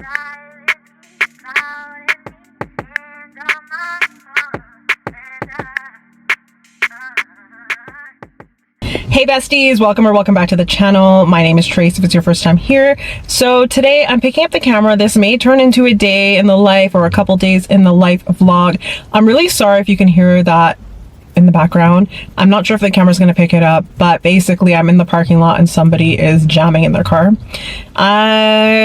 Hey besties, welcome back to the channel. My name is Trace if it's your first time here. So today I'm picking up the camera. This may turn into a day in the life or a couple days in the life vlog. I'm really sorry if you can hear that in the background. I'm not sure if the camera's going to pick it up, but basically I'm in the parking lot and somebody is jamming in their car.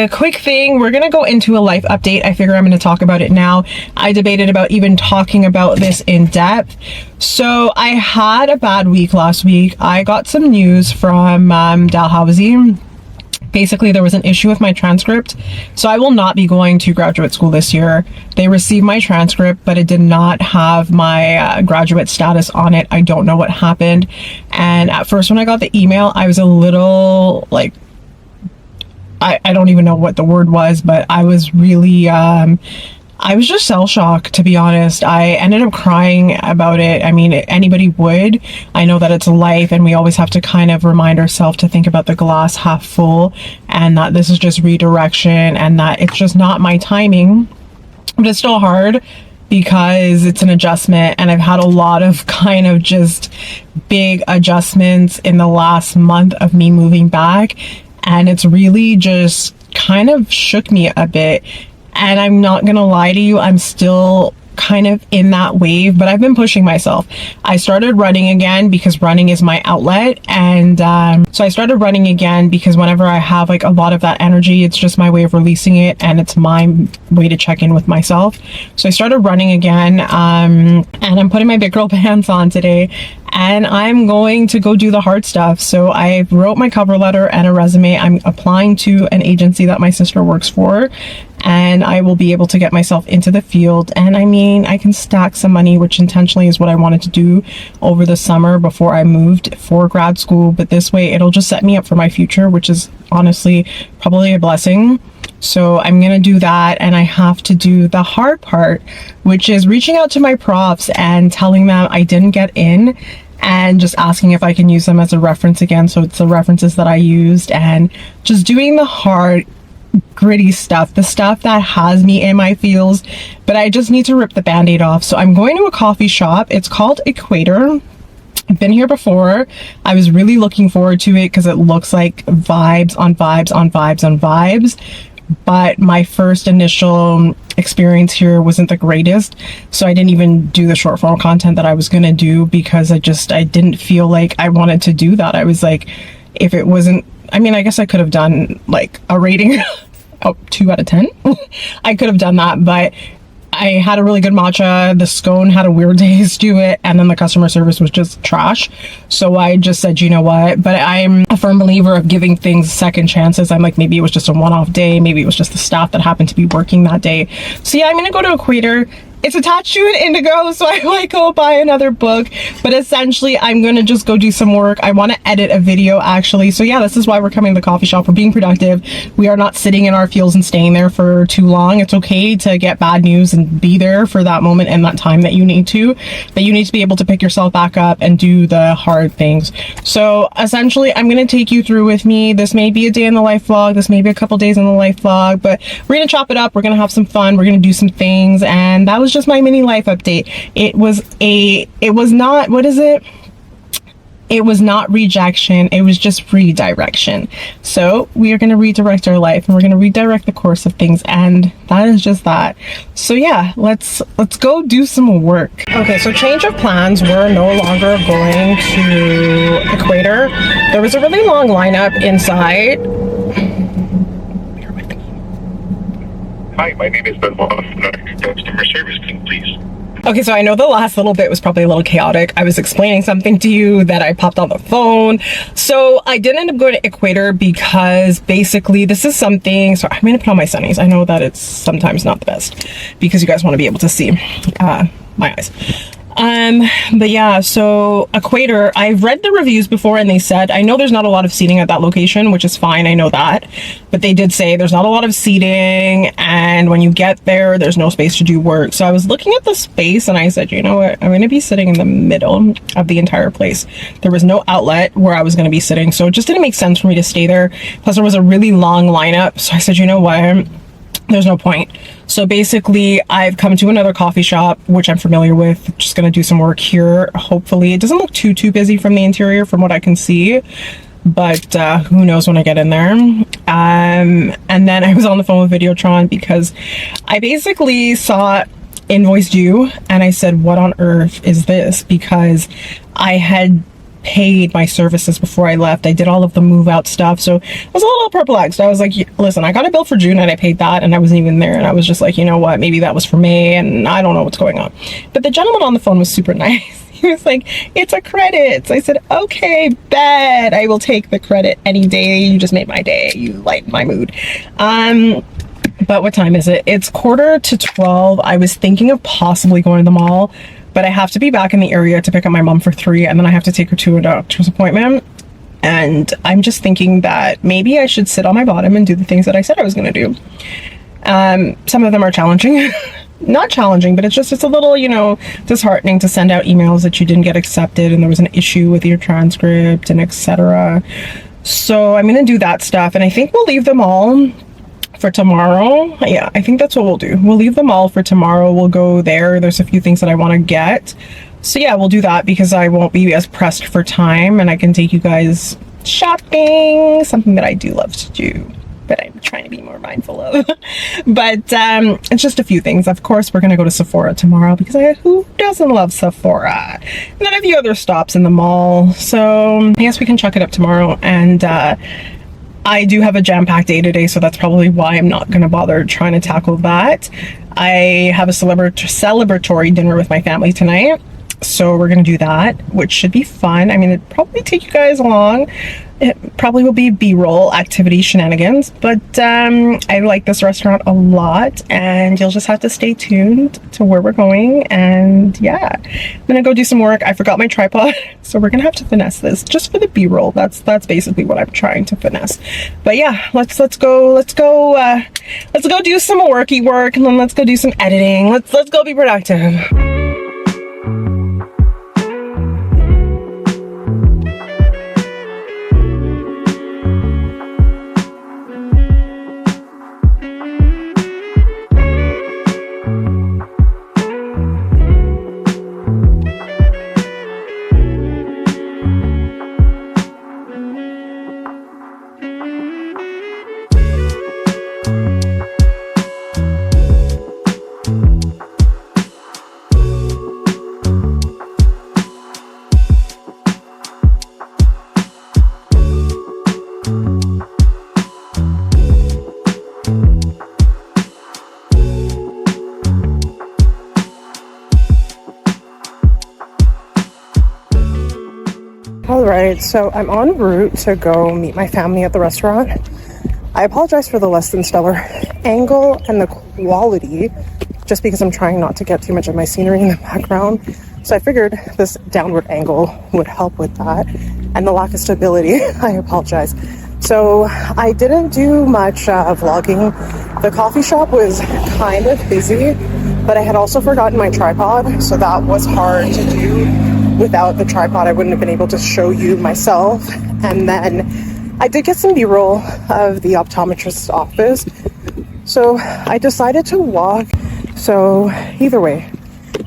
Quick thing, we're going to go into a life update. I figure I'm going to talk about it now. I debated about even talking about this in depth. So I had a bad week last week. I got some news from Dalhousie. Basically, there was an issue with my transcript, so I will not be going to graduate school this year. They received my transcript, but it did not have my graduate status on it. I don't know what happened. And at first, when I got the email, I was a little like, I don't even know what the word was, but I was really, I was just shell shocked, to be honest. I ended up crying about it. I mean, anybody would. I know that it's life and we always have to kind of remind ourselves to think about the glass half full and that this is just redirection and that it's just not my timing. But it's still hard because it's an adjustment and I've had a lot of kind of just big adjustments in the last month of me moving back, and it's really just kind of shook me a bit. And I'm not gonna lie to you, I'm still kind of in that wave, but I've been pushing myself. I started running again because running is my outlet, and so I started running again because whenever I have like a lot of that energy, it's just my way of releasing it and it's my way to check in with myself. So I started running again, and I'm putting my big girl pants on today and I'm going to go do the hard stuff. So I wrote my cover letter and a resume. I'm applying to an agency that my sister works for, and I will be able to get myself into the field. And I mean, I can stack some money, which intentionally is what I wanted to do over the summer before I moved for grad school. But this way it'll just set me up for my future, which is honestly probably a blessing. So I'm gonna do that, and I have to do the hard part, which is reaching out to my profs and telling them I didn't get in and just asking if I can use them as a reference again. So it's the references that I used, and just doing the hard gritty stuff, the stuff that has me in my feels, but I just need to rip the band-aid off. So I'm going to a coffee shop. It's called Equator. I've been here before. I was really looking forward to it because it looks like vibes on vibes on vibes on vibes. But my first initial experience here wasn't the greatest, so I didn't even do the short form content that I was gonna do because I didn't feel like I wanted to do that. I was like, if it wasn't, I mean, I guess I could have done like a rating 2 out of 10. I could have done that, but I had a really good matcha. The scone had a weird taste to it, and then the customer service was just trash. So I just said, you know what? But I'm a firm believer of giving things second chances. I'm like, maybe it was just a one-off day. Maybe it was just the staff that happened to be working that day. So yeah, I'm gonna go to Equator. It's attached to an indigo, so I might go buy another book, but essentially I'm gonna just go do some work. I want to edit a video actually. So yeah, this is why we're coming to the coffee shop. We're being productive. We are not sitting in our fields and staying there for too long. It's okay to get bad news and be there for that moment and that time that you need to, but you need to be able to pick yourself back up and do the hard things. So essentially I'm gonna take you through with me. This may be a day in the life vlog, this may be a couple days in the life vlog, but we're gonna chop it up. We're gonna have some fun. We're gonna do some things, and that was just my mini life update. It was not, what is it? It was not rejection, it was just redirection. So we are going to redirect our life, and we're going to redirect the course of things, and that is just that. So yeah, let's go do some work. Okay, so change of plans. We're no longer going to Equator. There was a really long lineup inside. Hi, my name is Benoit from customer service team, please. Okay, so I know the last little bit was probably a little chaotic. I was explaining something to you that I popped on the phone. So I did end up going to Equator because basically this is something, so I'm gonna put on my sunnies. I know that it's sometimes not the best because you guys want to be able to see my eyes. But yeah, so Equator, I've read the reviews before and they said, I know there's not a lot of seating at that location, which is fine, I know that, but they did say there's not a lot of seating, and when you get there, there's no space to do work. So I was looking at the space and I said, you know what, I'm going to be sitting in the middle of the entire place. There was no outlet where I was going to be sitting, so it just didn't make sense for me to stay there. Plus there was a really long lineup, so I said, you know what, there's no point. So basically I've come to another coffee shop, which I'm familiar with. Just gonna do some work here. Hopefully it doesn't look too busy from the interior from what I can see, but who knows when I get in there. And then I was on the phone with Videotron because I basically saw invoice due and I said, what on earth is this? Because I had paid my services before I left. I did all of the move out stuff, so I was a little perplexed. I was like, listen, I got a bill for June and I paid that and I wasn't even there, and I was just like, you know what, maybe that was for May and I don't know what's going on. But the gentleman on the phone was super nice. He was like, it's a credit. So I said, okay, bet, I will take the credit any day. You just made my day, you lighten my mood. But what time is it? It's 11:45. I was thinking of possibly going to the mall, but I have to be back in the area to pick up my mom for 3, and then I have to take her to a doctor's appointment. And I'm just thinking that maybe I should sit on my bottom and do the things that I said I was going to do. Some of them are challenging. Not challenging, but it's a little, you know, disheartening to send out emails that you didn't get accepted and there was an issue with your transcript and etc. So I'm going to do that stuff, and I think we'll leave them all for tomorrow. Yeah, I think that's what we'll do. We'll leave them all for tomorrow. We'll go there. There's a few things that I want to get. So yeah, we'll do that because I won't be as pressed for time and I can take you guys shopping, something that I do love to do, but I'm trying to be more mindful of. But it's just a few things. Of course, we're going to go to Sephora tomorrow because who doesn't love Sephora? And then a few other stops in the mall. So I guess we can chuck it up tomorrow. And I do have a jam-packed day today, so that's probably why I'm not going to bother trying to tackle that. I have a celebratory dinner with my family tonight, so we're going to do that, which should be fun. I mean, it'd probably take you guys along. It probably will be B-roll activity shenanigans, but I like this restaurant a lot, and you'll just have to stay tuned to where we're going. And yeah, I'm gonna go do some work. I forgot my tripod, so we're gonna have to finesse this just for the B-roll. That's basically what I'm trying to finesse. But yeah, let's go do some worky work, and then let's go do some editing. Let's go be productive. Alright, so I'm en route to go meet my family at the restaurant. I apologize for the less than stellar angle and the quality, just because I'm trying not to get too much of my scenery in the background. So I figured this downward angle would help with that, and the lack of stability. I apologize. So I didn't do much vlogging. The coffee shop was kind of busy, but I had also forgotten my tripod, so that was hard to do. Without the tripod, I wouldn't have been able to show you myself. And then I did get some B-roll of the optometrist's office, so I decided to walk. So either way,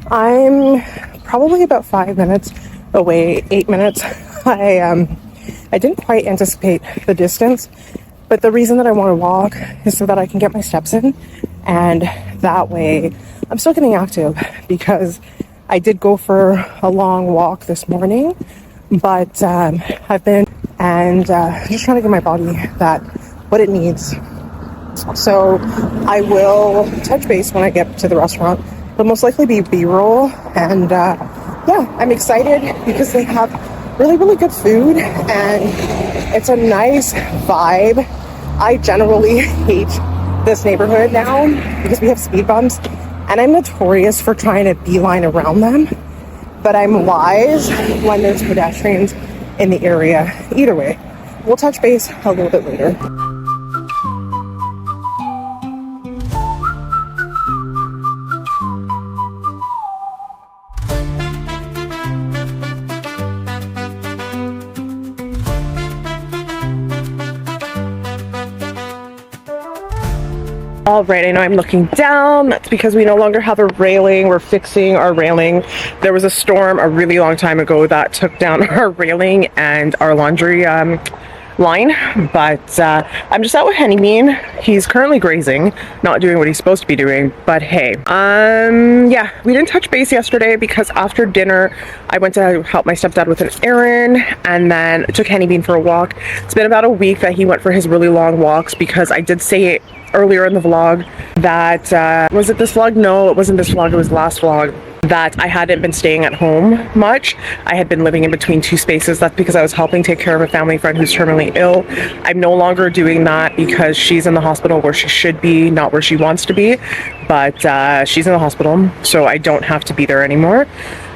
I'm probably about 5 minutes away, 8 minutes. I didn't quite anticipate the distance, but the reason that I want to walk is so that I can get my steps in, and that way I'm still getting active, because I did go for a long walk this morning, but I've been just trying to give my body what it needs. So I will touch base when I get to the restaurant. It'll most likely be B-roll, and yeah, I'm excited because they have really, really good food, and it's a nice vibe. I generally hate this neighborhood now because we have speed bumps, and I'm notorious for trying to beeline around them, but I'm wise when there's pedestrians in the area. Either way, we'll touch base a little bit later. All right, I know I'm looking down. That's because we no longer have a railing. We're fixing our railing. There was a storm a really long time ago that took down our railing and our laundry line, but I'm just out with Henny Bean. He's currently grazing, not doing what he's supposed to be doing, but hey, yeah, we didn't touch base yesterday because after dinner I went to help my stepdad with an errand and then took Henny Bean for a walk. It's been about a week that he went for his really long walks because I did say it earlier in the vlog that was it this vlog? No, it wasn't this vlog, it was last vlog, that I hadn't been staying at home much. I had been living in between two spaces. That's because I was helping take care of a family friend who's terminally ill. I'm no longer doing that because she's in the hospital where she should be, not where she wants to be, but she's in the hospital, so I don't have to be there anymore.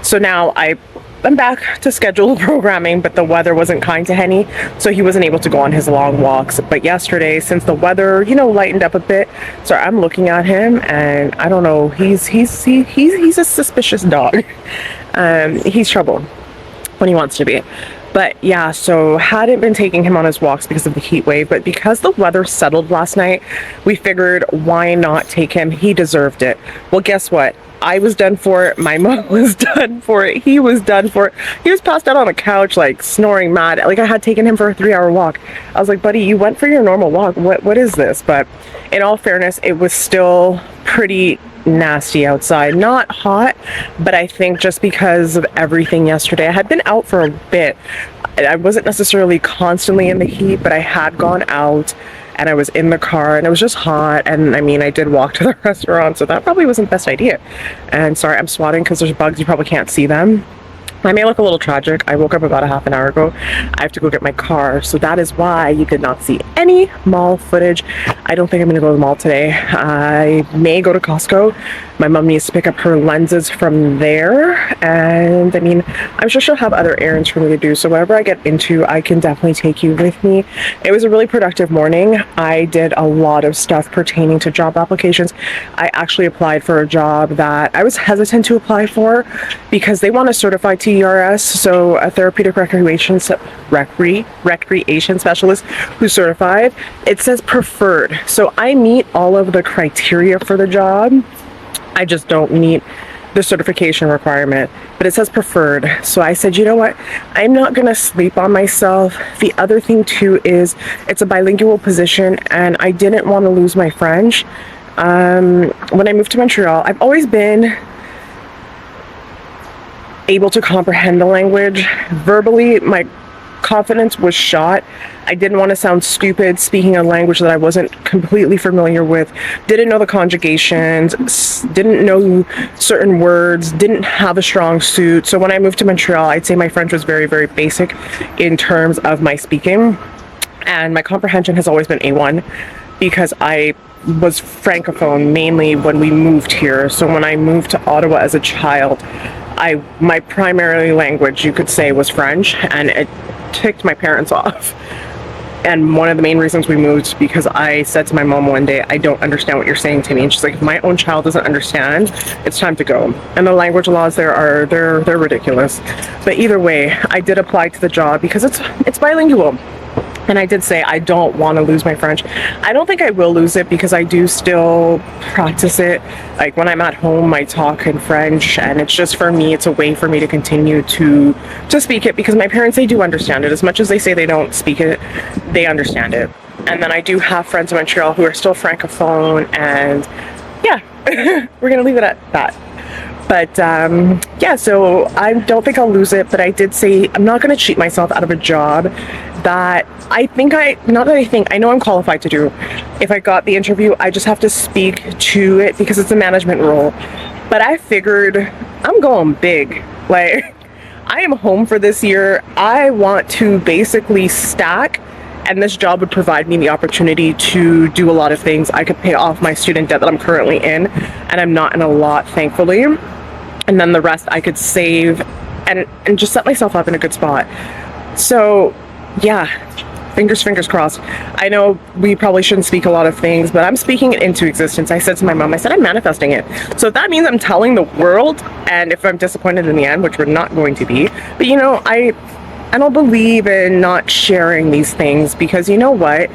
So now I'm back to scheduled programming, but the weather wasn't kind to Henny, so he wasn't able to go on his long walks. But yesterday, since the weather, you know, lightened up a bit, so I'm looking at him and I don't know, he's a suspicious dog. He's trouble when he wants to be. But yeah, so hadn't been taking him on his walks because of the heat wave, but because the weather settled last night, we figured why not take him? He deserved it. Well, guess what? I was done for it. My mom was done for it. He was done for it. He was passed out on the couch, like snoring mad. Like I had taken him for a 3-hour walk. I was like, buddy, you went for your normal walk. What is this? But in all fairness, it was still pretty nasty outside. Not hot, but I think just because of everything yesterday, I had been out for a bit. I wasn't necessarily constantly in the heat, but I had gone out and I was in the car and it was just hot, and I mean I did walk to the restaurant, so that probably wasn't the best idea. And sorry, I'm swatting because there's bugs, you probably can't see them. I may look a little tragic. I woke up about a half an hour ago. I have to go get my car, so that is why you did not see any mall footage. I don't think I'm gonna go to the mall today. I may go to Costco. My mom needs to pick up her lenses from there, and I mean, I'm sure she'll have other errands for me to do, so whatever I get into, I can definitely take you with me. It was a really productive morning. I did a lot of stuff pertaining to job applications. I actually applied for a job that I was hesitant to apply for because they want a certified TERS, so a therapeutic recreation specialist who's certified. It says preferred, so I meet all of the criteria for the job. I just don't meet the certification requirement, but it says preferred. So I said, you know what? I'm not gonna sleep on myself. The other thing too is it's a bilingual position and I didn't want to lose my French. When I moved to Montreal, I've always been able to comprehend the language. Verbally, my confidence was shot. I didn't want to sound stupid speaking a language that I wasn't completely familiar with, didn't know the conjugations, didn't know certain words, didn't have a strong suit. So when I moved to Montreal, I'd say my French was very, very basic in terms of my speaking, and my comprehension has always been A1 because I was francophone mainly when we moved here. So when I moved to Ottawa as a child, my primary language, you could say, was French, and it ticked my parents off. And one of the main reasons we moved because I said to my mom one day, I don't understand what you're saying to me. And she's like, if my own child doesn't understand, it's time to go. And the language laws there they're ridiculous. But either way, I did apply to the job because it's bilingual. And I did say I don't want to lose my French. I don't think I will lose it because I do still practice it. Like when I'm at home, I talk in French, and it's just, for me, it's a way for me to continue to speak it because my parents, they do understand it. As much as they say they don't speak it, they understand it. And then I do have friends in Montreal who are still francophone, and yeah, we're gonna leave it at that. But yeah, so I don't think I'll lose it, but I did say I'm not going to cheat myself out of a job that I know I'm qualified to do. If I got the interview, I just have to speak to it because it's a management role. But I figured I'm going big. Like, I am home for this year. I want to basically stack, and this job would provide me the opportunity to do a lot of things. I could pay off my student debt that I'm currently in, and I'm not in a lot, thankfully. And then the rest I could save and just set myself up in a good spot. So yeah, fingers crossed. I know we probably shouldn't speak a lot of things, but I'm speaking it into existence. I said to my mom, I said, I'm manifesting it. So if that means I'm telling the world, and if I'm disappointed in the end, which we're not going to be, but you know, I don't believe in not sharing these things because you know what?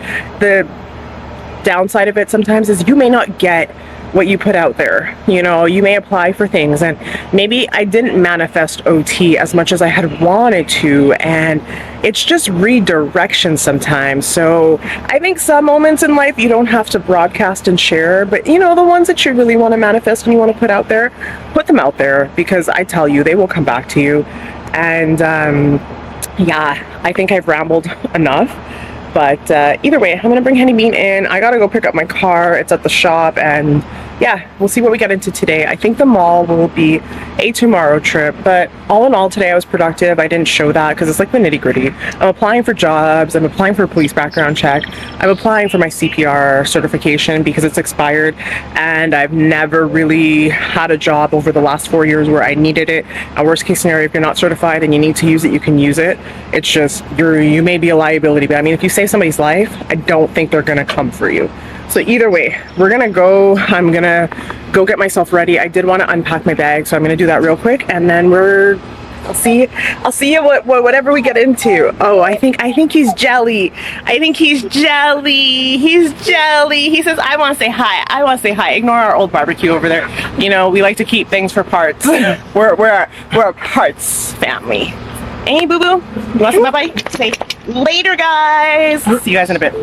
downside of it sometimes is you may not get what you put out there. You know, you may apply for things and maybe I didn't manifest OT as much as I had wanted to, and it's just redirection sometimes. So I think some moments in life you don't have to broadcast and share, but you know, the ones that you really want to manifest and you want to put out there, put them out there, because I tell you, they will come back to you. And yeah, I think I've rambled enough. But either way, I'm gonna bring Henny Bean in. I gotta go pick up my car. It's at the shop, and yeah, we'll see what we get into today. I think the mall will be a tomorrow trip, but all in all, today I was productive. I didn't show that because it's like the nitty gritty. I'm applying for jobs. I'm applying for a police background check. I'm applying for my CPR certification because it's expired, and I've never really had a job over the last 4 years where I needed it. A worst case scenario, if you're not certified and you need to use it, you can use it. It's just you may be a liability, but I mean, if you save somebody's life, I don't think they're gonna come for you. So either way, we're gonna go. I'm gonna go get myself ready. I did want to unpack my bag, so I'm gonna do that real quick, and then I'll see you whatever we get into. Oh, I think he's jelly. I think he's jelly. He's jelly. He says, I want to say hi. I want to say hi. Ignore our old barbecue over there. You know, we like to keep things for parts. we're a parts family. Hey, boo boo. You want to say bye bye? Say later, guys. See you guys in a bit.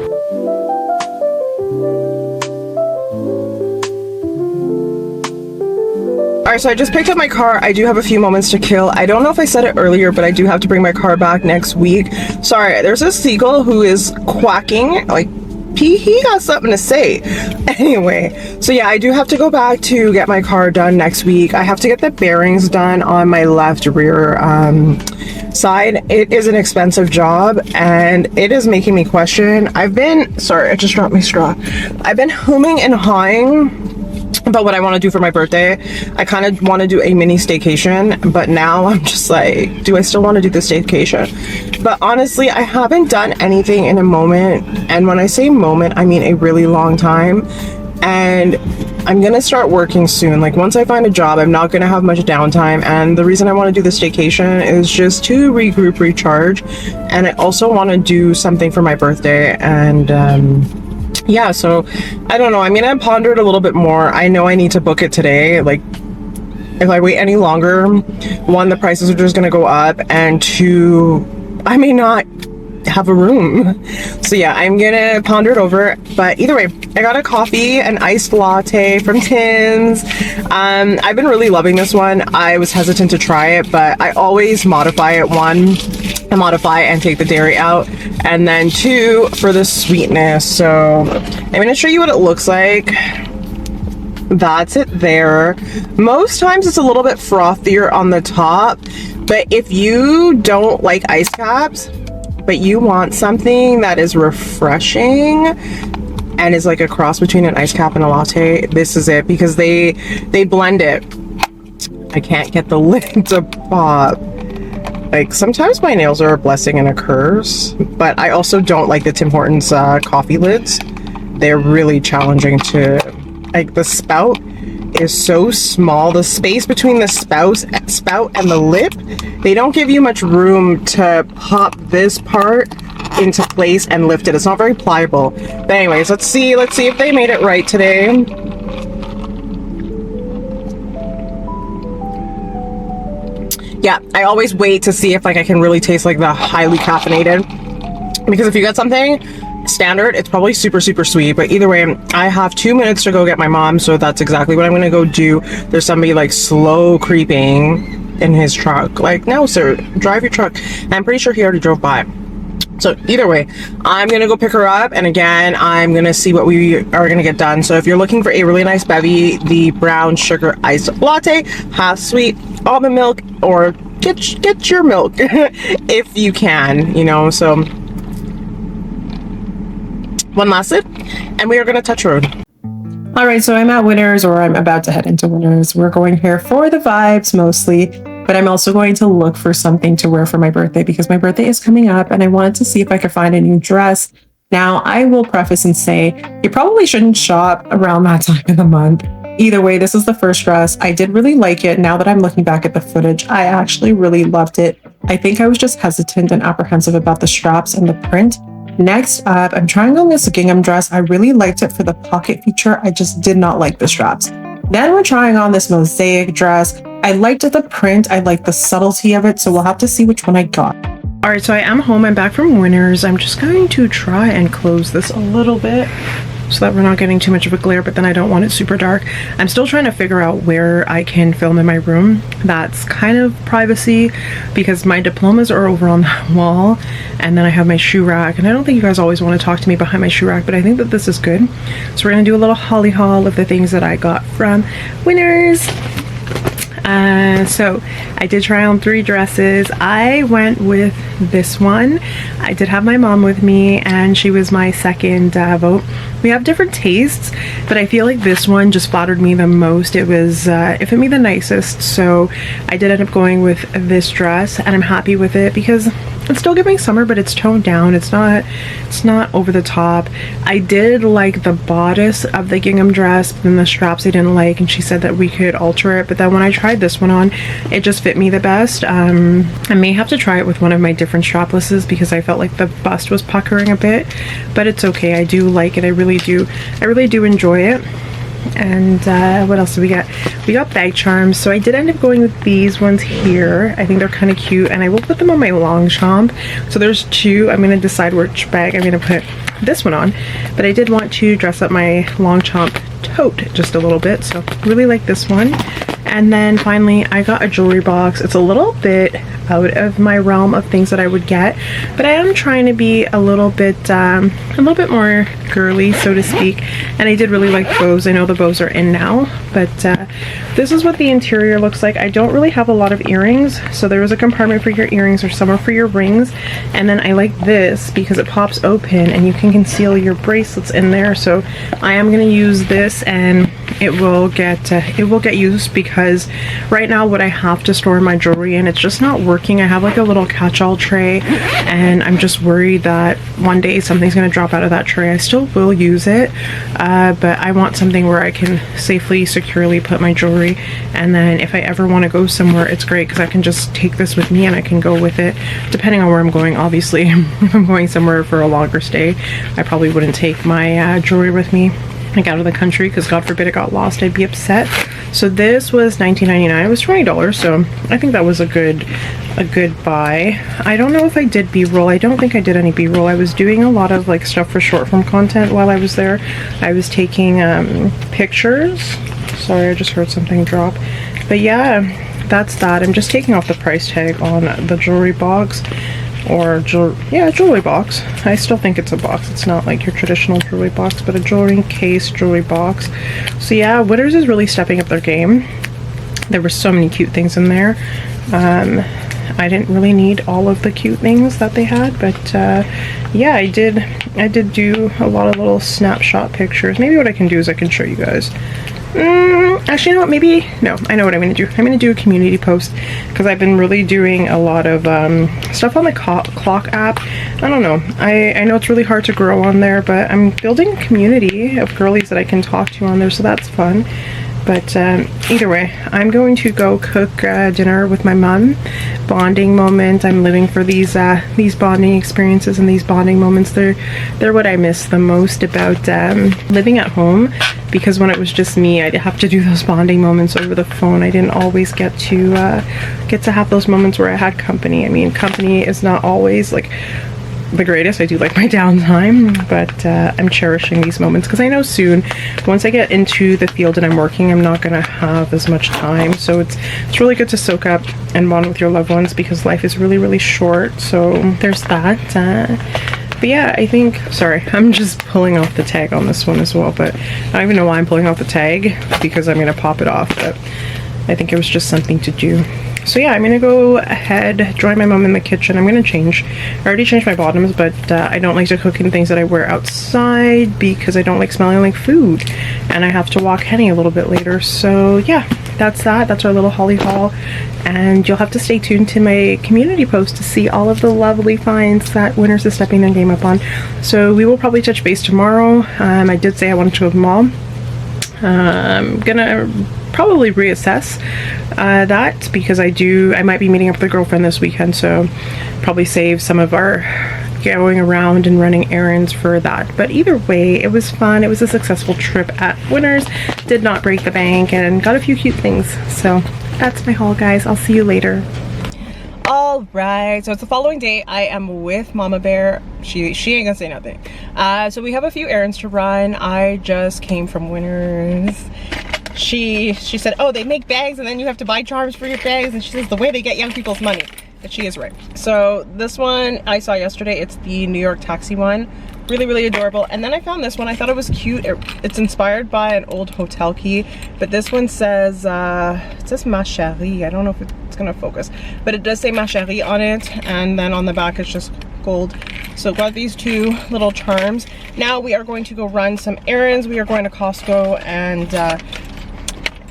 Alright, so I just picked up my car. I do have a few moments to kill. I don't know if I said it earlier, but I do have to bring my car back next week. Sorry, there's a seagull who is quacking. Like, he got something to say. Anyway, so yeah, I do have to go back to get my car done next week. I have to get the bearings done on my left rear side. It is an expensive job, and it is making me question. Sorry, I just dropped my straw. I've been humming and hawing about what I want to do for my birthday. I kind of want to do a mini staycation, but now I'm just like, do I still want to do the staycation? But honestly, I haven't done anything in a moment, and when I say moment, I mean a really long time. And I'm gonna start working soon. Like, once I find a job, I'm not gonna have much downtime, and the reason I want to do the staycation is just to regroup, recharge, and I also want to do something for my birthday. And yeah, so I don't know, I'm gonna ponder it a little bit more. I know I need to book it today. Like, if I wait any longer, one, the prices are just gonna go up, and two, I may not have a room. So yeah, I'm gonna ponder it over. But either way, I got a coffee, an iced latte from Tim's. I've been really loving this one. I was hesitant to try it, but I always modify it. One, I modify and take the dairy out, and then two, for the sweetness. So I'm gonna show you what it looks like. That's it there. Most times it's a little bit frothier on the top, but if you don't like ice caps, but you want something that is refreshing and is like a cross between an ice cap and a latte, this is it, because they blend it. I can't get the lid to pop. Like, sometimes my nails are a blessing and a curse, but I also don't like the Tim Hortons coffee lids. They're really challenging to, like, the spout is so small. The space between the spout and the lip, they don't give you much room to pop this part into place and lift it. It's not very pliable. But anyways, let's see if they made it right today. Yeah, I always wait to see if like I can really taste like the highly caffeinated, because if you get something standard, it's probably super sweet. But either way, I have 2 minutes to go get my mom, so that's exactly what I'm gonna go do. There's somebody like slow creeping in his truck. Like, no sir, drive your truck. And I'm pretty sure he already drove by. So either way, I'm gonna go pick her up, and again, I'm gonna see what we are gonna get done. So if you're looking for a really nice bevy, the brown sugar iced latte, half sweet, almond milk, or get your milk if you can, you know. So one last sip, and we are gonna touch road. All right, so I'm at Winners, or I'm about to head into Winners. We're going here for the vibes mostly, but I'm also going to look for something to wear for my birthday, because my birthday is coming up and I wanted to see if I could find a new dress. Now, I will preface and say, you probably shouldn't shop around that time of the month. Either way, this is the first dress. I did really like it. Now that I'm looking back at the footage, I actually really loved it. I think I was just hesitant and apprehensive about the straps and the print, Next up, I'm trying on this gingham dress. I really liked it for the pocket feature. I just did not like the straps. Then we're trying on this mosaic dress. I liked the print. I liked the subtlety of it. So we'll have to see which one I got. All right, so I am home. I'm back from Winners. I'm just going to try and close this a little bit so that we're not getting too much of a glare, but then I don't want it super dark. I'm still trying to figure out where I can film in my room. That's kind of privacy because my diplomas are over on that wall, and then I have my shoe rack, and I don't think you guys always want to talk to me behind my shoe rack, but I think that this is good. So we're gonna do a little holly haul of the things that I got from Winners. So I did try on 3 dresses. I went with this one. I did have my mom with me, and she was my second vote. We have different tastes, but I feel like this one just flattered me the most. It fit me the nicest, so I did end up going with this dress, and I'm happy with it because it's still giving summer, but it's toned down. It's not over the top. I did like the bodice of the gingham dress, but then the straps I didn't like, and she said that we could alter it. But then when I tried this one on, it just fit me the best. I may have to try it with one of my different straplesses because I felt like the bust was puckering a bit, but it's okay. I do like it. I really do enjoy it. And what else did we get? We got bag charms, so I did end up going with these ones here. I think they're kind of cute, and I will put them on my long chomp. So there's 2. I'm going to decide which bag I'm going to put this one on, but I did want to dress up my long chomp tote just a little bit, so really like this one. And then finally I got a jewelry box. It's a little bit out of my realm of things that I would get, but I am trying to be a little bit more girly, so to speak, and I did really like bows. I know the bows are in now, but this is what the interior looks like. I don't really have a lot of earrings, so there is a compartment for your earrings or somewhere for your rings, and then I like this because it pops open and you can conceal your bracelets in there. So I am going to use this, and it will get used because right now what I have to store my jewelry in, it's just not working. I have like a little catch-all tray, and I'm just worried that one day something's going to drop out of that tray. I still will use it, but I want something where I can safely, securely put my jewelry, and then if I ever want to go somewhere, it's great because I can just take this with me and I can go with it depending on where I'm going. Obviously, if I'm going somewhere for a longer stay, I probably wouldn't take my jewelry with me like out of the country, because God forbid it got lost, I'd be upset. So this was $19.99. It was $20, so I think that was a good buy. I don't know if I did b-roll. I don't think I did any b-roll. I was doing a lot of like stuff for short form content while I was there. I was taking pictures. Sorry, I just heard something drop. But yeah, that's that. I'm just taking off the price tag on the jewelry box. Or jewelry box. I still think it's a box. It's not like your traditional jewelry box, but a jewelry case jewelry box. So yeah, Winners is really stepping up their game. There were so many cute things in there. I didn't really need all of the cute things that they had, but yeah, I did do a lot of little snapshot pictures. Maybe what I can do is I can show you guys. Actually, you know what, no, I know what I'm going to do. I'm going to do a community post because I've been really doing a lot of stuff on the clock app. I don't know. I know it's really hard to grow on there, but I'm building a community of girlies that I can talk to on there, so that's fun. But either way, I'm going to go cook dinner with my mom. Bonding moment. I'm living for these bonding experiences and these bonding moments. They're what I miss the most about living at home, because when it was just me, I'd have to do those bonding moments over the phone. I didn't always get to have those moments where I had company. I mean, company is not always like the greatest. I do like my downtime, but I'm cherishing these moments because I know soon, once I get into the field and I'm working, I'm not gonna have as much time. So it's really good to soak up and bond with your loved ones because life is really, really short. So there's that. But yeah, I think, sorry, I'm just pulling off the tag on this one as well, but I don't even know why I'm pulling off the tag because I'm gonna pop it off, but I think it was just something to do. So yeah, I'm gonna go ahead, join my mom in the kitchen. I'm gonna change. I already changed my bottoms, but I don't like to cook in things that I wear outside because I don't like smelling like food, and I have to walk Henny a little bit later. So yeah, that's that. That's our little holly haul, and you'll have to stay tuned to my community post to see all of the lovely finds that Winners is stepping their game up on. So we will probably touch base tomorrow. I did say I wanted to go with Mom. I'm gonna probably reassess that because I might be meeting up with a girlfriend this weekend, so probably save some of our going around and running errands for that. But either way, it was fun. It was a successful trip at Winners. Did not break the bank and got a few cute things. So that's my haul, guys. I'll see you later. All right, so it's the following day. I am with Mama Bear. She ain't gonna say nothing. So we have a few errands to run. I just came from Winners. She said, oh, they make bags and then you have to buy charms for your bags, and she says the way they get young people's money. But she is right. So this one I saw yesterday. It's the New York taxi one. Really, really adorable. And then I found this one. I thought it was cute. It's inspired by an old hotel key, but this one says it says ma chérie. I don't know if it's gonna focus, but it does say ma chérie on it, and then on the back it's just gold. So got these two little charms. Now we are going to go run some errands. We are going to Costco, and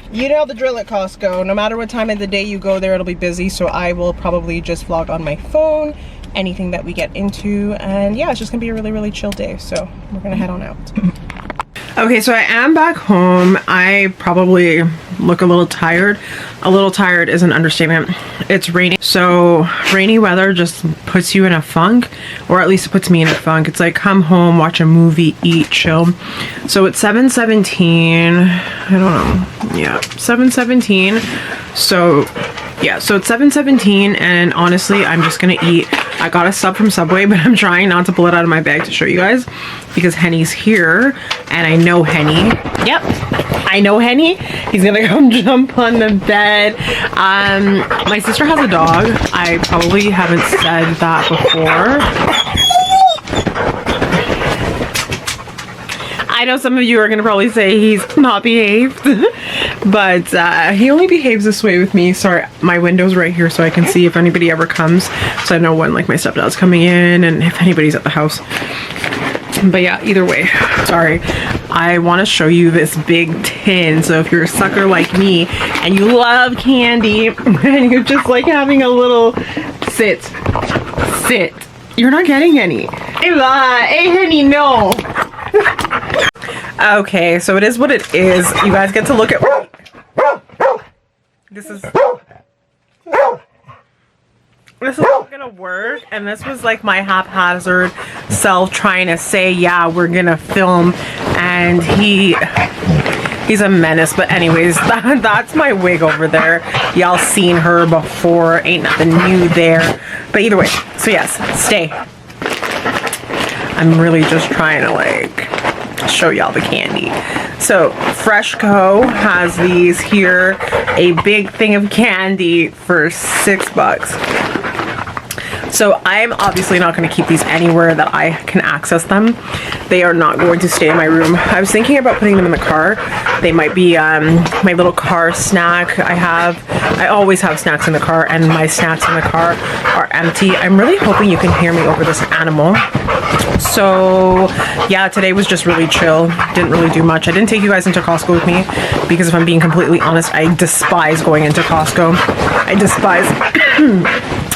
you know the drill at Costco. No matter what time of the day you go there, it'll be busy. So I will probably just vlog on my phone anything that we get into, and yeah, it's just gonna be a really, really chill day. So we're gonna head on out. Okay, so I am back home. I probably look a little tired. A little tired is an understatement. It's raining, so rainy weather just puts you in a funk, or at least it puts me in a funk. It's like come home, watch a movie, eat, chill. So it's 7:17. I don't know. Yeah, 7:17. So yeah, so it's 7:17, and honestly, I'm just gonna eat. I got a sub from Subway, but I'm trying not to pull it out of my bag to show you guys because Henny's here, and I know Henny. Yep, I know Henny. He's gonna come jump on the bed. My sister has a dog. I probably haven't said that before. I know some of you are gonna probably say he's not behaved, but he only behaves this way with me. Sorry, my window's right here so I can see if anybody ever comes, so I know when like my stepdad's coming in and if anybody's at the house. But yeah, either way, sorry. I want to show you this big tin. So if you're a sucker like me and you love candy and you're just like having a little sit, you're not getting any. Hey, Henny, no. Okay, so it is what it is. You guys get to look at this is not gonna work, and this was like my haphazard self trying to say, yeah, we're gonna film, and he's a menace. But anyways, that's my wig over there. Y'all seen her before, ain't nothing new there. But either way, so yes, stay. I'm really just trying to like show y'all the candy. So Freshco has these here, a big thing of candy for $6. So I'm obviously not going to keep these anywhere that I can access them. They are not going to stay in my room. I was thinking about putting them in the car. They might be my little car snack. I always have snacks in the car, and my snacks in the car are empty. I'm really hoping you can hear me over this animal. So yeah, today was just really chill. Didn't really do much. I didn't take you guys into Costco with me because if I'm being completely honest, I despise going into Costco. I despise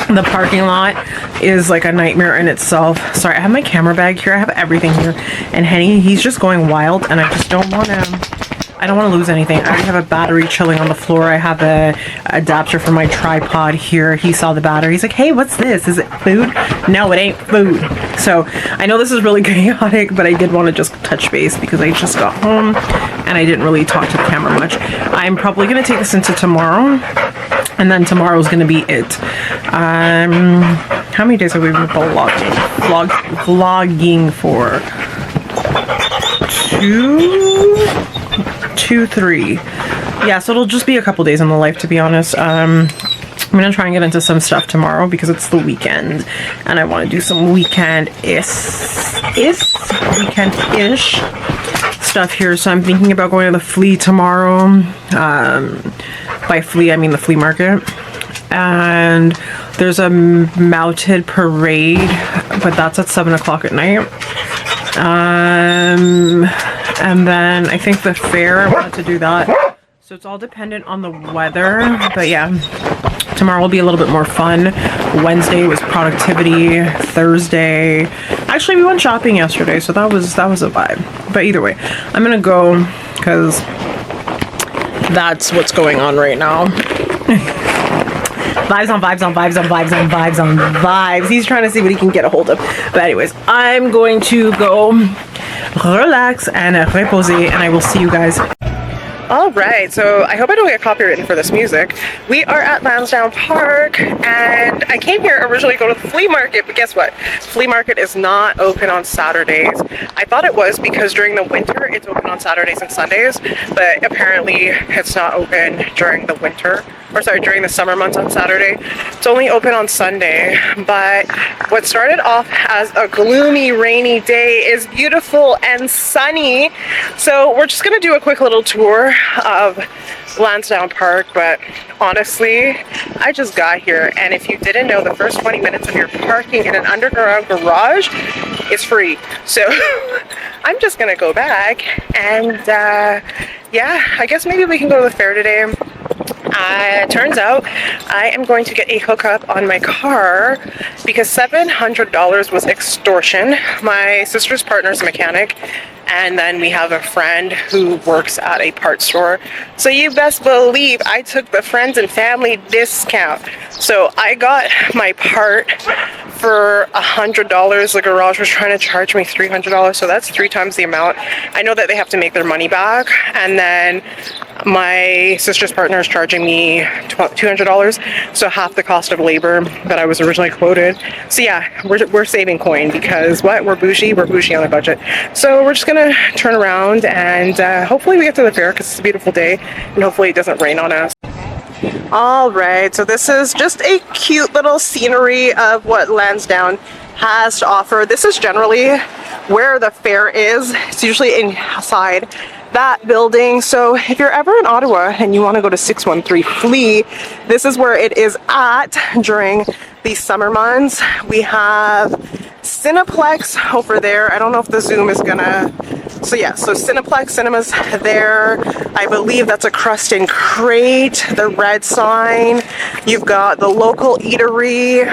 the parking lot is like a nightmare in itself. Sorry, I have my camera bag here. I have everything here. And Henny, he's just going wild, and I just don't want to lose anything. I already have a battery chilling on the floor. I have a adapter for my tripod here. He saw the battery. He's like, hey, what's this? Is it food? No, it ain't food. So I know this is really chaotic, but I did want to just touch base because I just got home and I didn't really talk to the camera much. I'm probably going to take this into tomorrow, and then tomorrow's going to be it. How many days have we been vlogging for? 3. Yeah, so it'll just be a couple days in the life, to be honest. I'm gonna try and get into some stuff tomorrow because it's the weekend and I want to do some weekend-ish stuff here. So I'm thinking about going to the flea tomorrow. By flea I mean the flea market, and there's a mounted parade, but that's at 7 o'clock at night. And then I think the fair, I wanted to do that. So it's all dependent on the weather. But yeah, tomorrow will be a little bit more fun. Wednesday was productivity. Thursday, actually we went shopping yesterday, so that was a vibe. But either way, I'm gonna go because that's what's going on right now. Vibes on vibes on vibes on vibes on vibes on vibes. He's trying to see what he can get a hold of. But anyways, I'm going to go relax and repose, and I will see you guys. All right, so I hope I don't get copywritten for this music. We are at Landsdowne Park, and I came here originally to go to the flea market, but guess what? Flea market is not open on Saturdays. I thought it was because during the winter it's open on Saturdays and Sundays, but apparently it's not open during the winter, or sorry, during the summer months on Saturday. It's only open on Sunday, but what started off as a gloomy, rainy day is beautiful and sunny. So we're just gonna do a quick little tour of Landsdowne Park, but honestly, I just got here, and if you didn't know, the first 20 minutes of your parking in an underground garage is free. So I'm just gonna go back and yeah, I guess maybe we can go to the fair today. Turns out I am going to get a hookup on my car because $700 was extortion. My sister's partner is a mechanic, and then we have a friend who works at a parts store. So you best believe I took the friends and family discount. So I got my part for $100. The garage was trying to charge me $300, so that's 3 times the amount. I know that they have to make their money back, and then my sister's partner is charging me $200, so half the cost of labor that I was originally quoted. So yeah, we're saving coin because what? We're bougie on a budget. So we're just gonna turn around and hopefully we get to the fair because it's a beautiful day, and hopefully it doesn't rain on us. All right, so this is just a cute little scenery of what Landsdowne has to offer. This is generally where the fair is. It's usually inside that building. So if you're ever in Ottawa and you want to go to 613 Flea, this is where it is at during the summer months. We have Cineplex over there. I don't know if the zoom is gonna, so yeah, so Cineplex Cinemas there. I believe that's a Crust and Crate, the red sign. You've got the local eatery.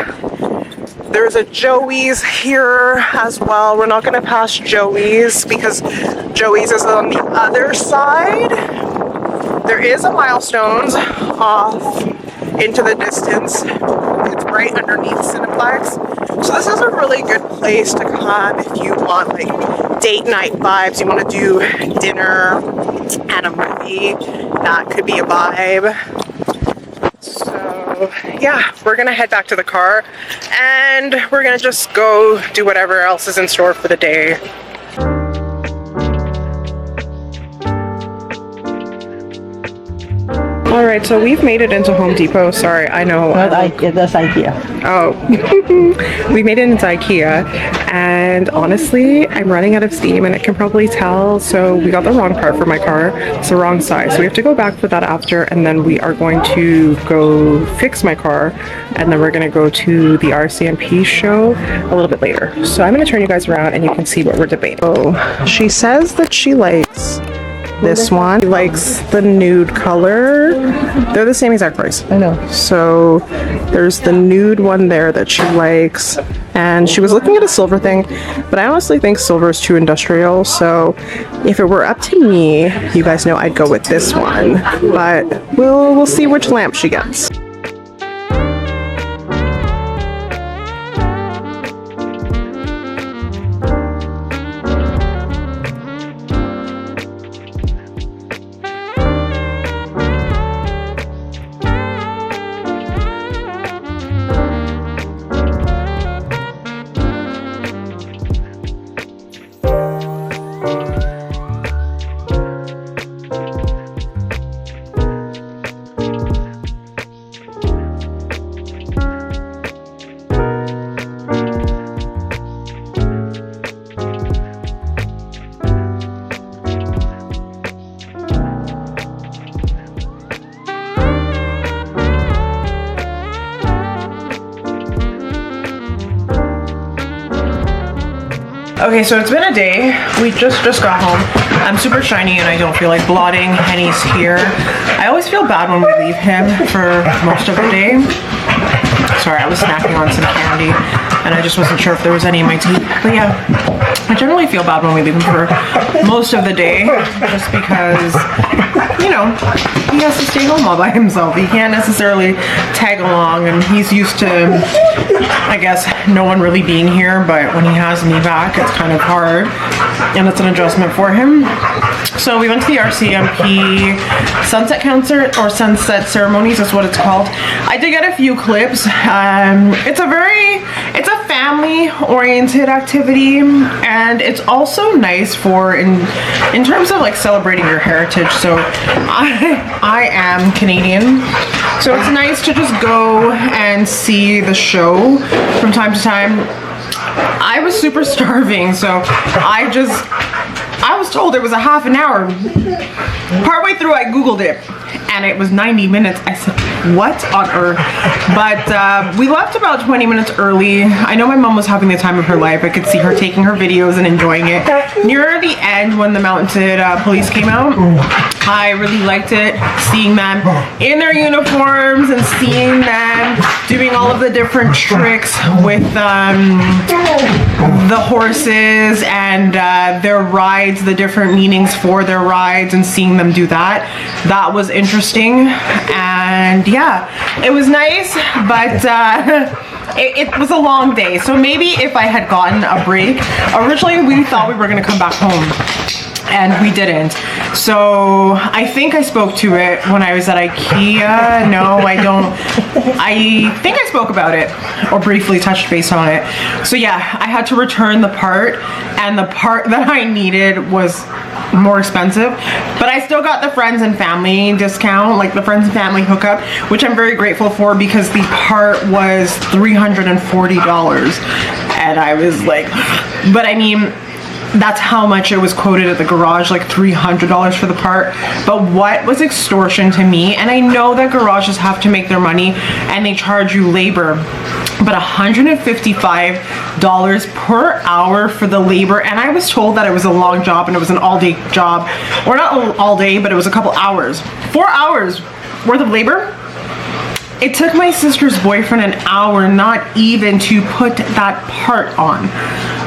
There's a Joey's here as well. We're not going to pass Joey's because Joey's is on the other side. There is a Milestones off into the distance. It's right underneath Cineplex. So this is a really good place to come if you want like date night vibes. You want to do dinner and a movie. That could be a vibe. So yeah, we're gonna head back to the car and we're gonna just go do whatever else is in store for the day. All right, so we've made it into Home Depot. Sorry, I know. That's Ikea. Oh, we made it into Ikea, and honestly, I'm running out of steam, and I can probably tell. So we got the wrong part for my car. It's the wrong size, so we have to go back for that after, and then we are going to go fix my car, and then we're going to go to the RCMP show a little bit later. So I'm going to turn you guys around, and you can see what we're debating. Oh, she says that she likes this one. She likes the nude color. They're the same exact price. I know. So there's the nude one there that she likes, and she was looking at a silver thing, but I honestly think silver is too industrial. So if it were up to me, you guys know I'd go with this one, but we'll see which lamp she gets. Okay, so it's been a day. We just got home. I'm super shiny and I don't feel like blotting. Henny's here. I always feel bad when we leave him for most of the day. Sorry, I was snacking on some candy and I just wasn't sure if there was any in my teeth. But yeah, I generally feel bad when we leave him for most of the day just because, you know, he has to stay home all by himself. He can't necessarily tag along, and he's used to, I guess, no one really being here, but when he has me back, it's kind of hard, and it's an adjustment for him. So we went to the RCMP Sunset Concert, or Sunset Ceremonies is what it's called. I did get a few clips. It's a family-oriented activity, and it's also nice for in terms of like celebrating your heritage. So I am Canadian, so it's nice to just go and see the show from time to time. I was super starving, so I was told it was a half an hour. Partway through, I Googled it, and it was 90 minutes. I said, what on earth? But we left about 20 minutes early. I know my mom was having the time of her life. I could see her taking her videos and enjoying it. Near the end, when the mounted police came out, I really liked it, seeing them in their uniforms and seeing them doing all of the different tricks with the horses and their rides, the different meanings for their rides, and seeing them do that. That was interesting, and yeah, it was nice, but it was a long day. So maybe if I had gotten a break, originally we thought we were going to come back home, and we didn't. So I think I spoke to it when I was at Ikea. No, I don't. I think I spoke about it or briefly touched base on it. So yeah, I had to return the part, and the part that I needed was more expensive, but I still got the friends and family discount, like the friends and family hookup, which I'm very grateful for, because the part was $340, and I was like, but I mean, that's how much it was quoted at the garage, like $300 for the part. But what was extortion to me, and I know that garages have to make their money and they charge you labor, but $155 per hour for the labor. And I was told that it was a long job and it was an all-day job, or not all day, but it was a couple hours. 4 hours worth of labor. It took my sister's boyfriend an hour, not even, to put that part on.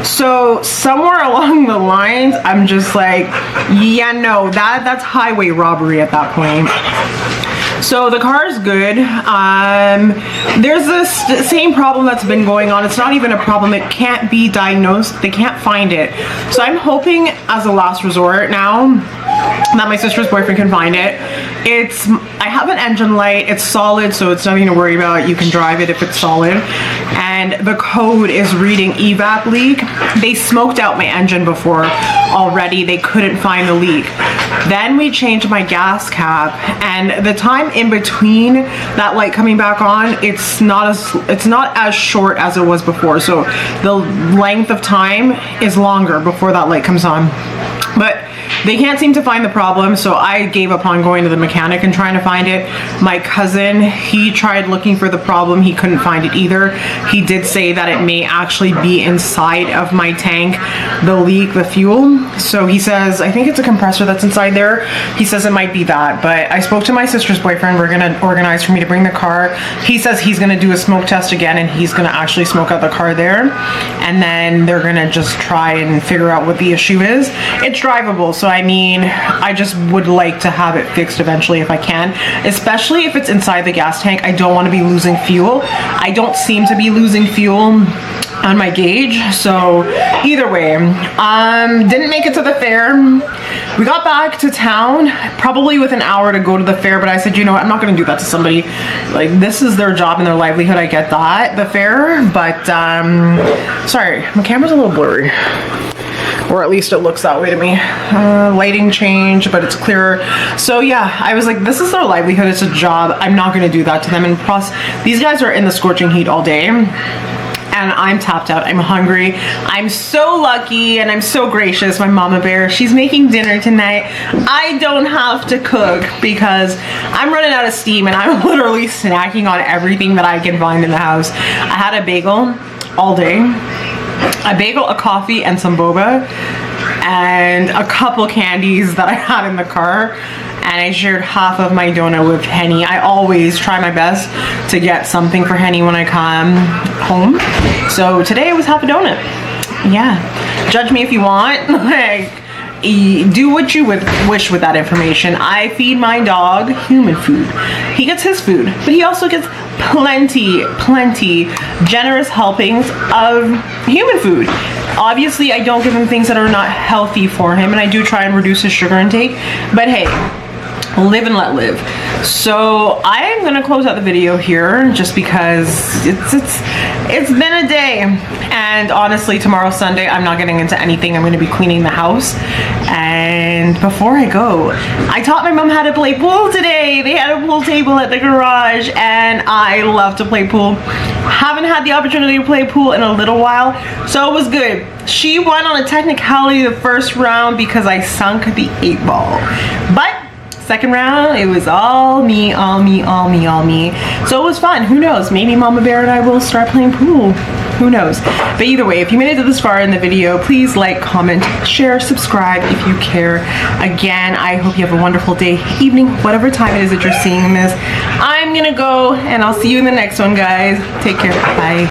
So somewhere along the lines, I'm just like, yeah, no, that's highway robbery at that point. So the car is good. There's this same problem that's been going on. It's not even a problem. It can't be diagnosed. They can't find it. So I'm hoping as a last resort now that my sister's boyfriend can find it. I have an engine light. It's solid, so it's nothing to worry about. You can drive it if it's solid. And the code is reading evap leak. They smoked out my engine before already. They couldn't find the leak. Then we changed my gas cap, and the time in between that light coming back on, it's not as short as it was before. So the length of time is longer before that light comes on. But they can't seem to find the problem, so I gave up on going to the mechanic and trying to find it. My cousin, he tried looking for the problem. He couldn't find it either. He did say that it may actually be inside of my tank, the leak, the fuel. So he says, I think it's a compressor that's inside there. He says it might be that, but I spoke to my sister's boyfriend. We're gonna organize for me to bring the car. He says he's gonna do a smoke test again, and he's gonna actually smoke out the car there. And then they're gonna just try and figure out what the issue is. It's drivable, so I mean, I just would like to have it fixed eventually if I can, especially if it's inside the gas tank. I don't want to be losing fuel. I don't seem to be losing fuel on my gauge, so either way, didn't make it to the fair. We got back to town probably with an hour to go to the fair, but I said, you know what, I'm not gonna do that to somebody. Like, this is their job and their livelihood. I get that, the fair, but sorry, my camera's a little blurry. Or at least it looks that way to me. Lighting change, but it's clearer. So yeah, I was like, this is their livelihood, it's a job. I'm not gonna do that to them. And plus, these guys are in the scorching heat all day. And I'm tapped out, I'm hungry. I'm so lucky and I'm so gracious. My mama bear, she's making dinner tonight. I don't have to cook because I'm running out of steam and I'm literally snacking on everything that I can find in the house. I had a bagel all day. A bagel, a coffee, and some boba, and a couple candies that I had in the car, and I shared half of my donut with Henny. I always try my best to get something for Henny when I come home. So today it was half a donut. Yeah, judge me if you want. Like, do what you would wish with that information. I feed my dog human food. He gets his food, but he also gets plenty generous helpings of human food. Obviously, I don't give him things that are not healthy for him, and I do try and reduce his sugar intake, but hey, live and let live. So I am gonna close out the video here just because it's been a day, and honestly tomorrow's Sunday. I'm not getting into anything. I'm gonna be cleaning the house, and before I go, I taught my mom how to play pool today. They had a pool table at the garage, and I love to play pool. Haven't had the opportunity to play pool in a little while, so it was good. She won on a technicality the first round because I sunk the 8-ball, but second round, it was all me. So it was fun. Who knows? Maybe Mama Bear and I will start playing pool. Who knows? But either way, if you made it this far in the video, please like, comment, share, subscribe if you care. Again, I hope you have a wonderful day, evening, whatever time it is that you're seeing this. I'm gonna go, and I'll see you in the next one, guys. Take care. Bye.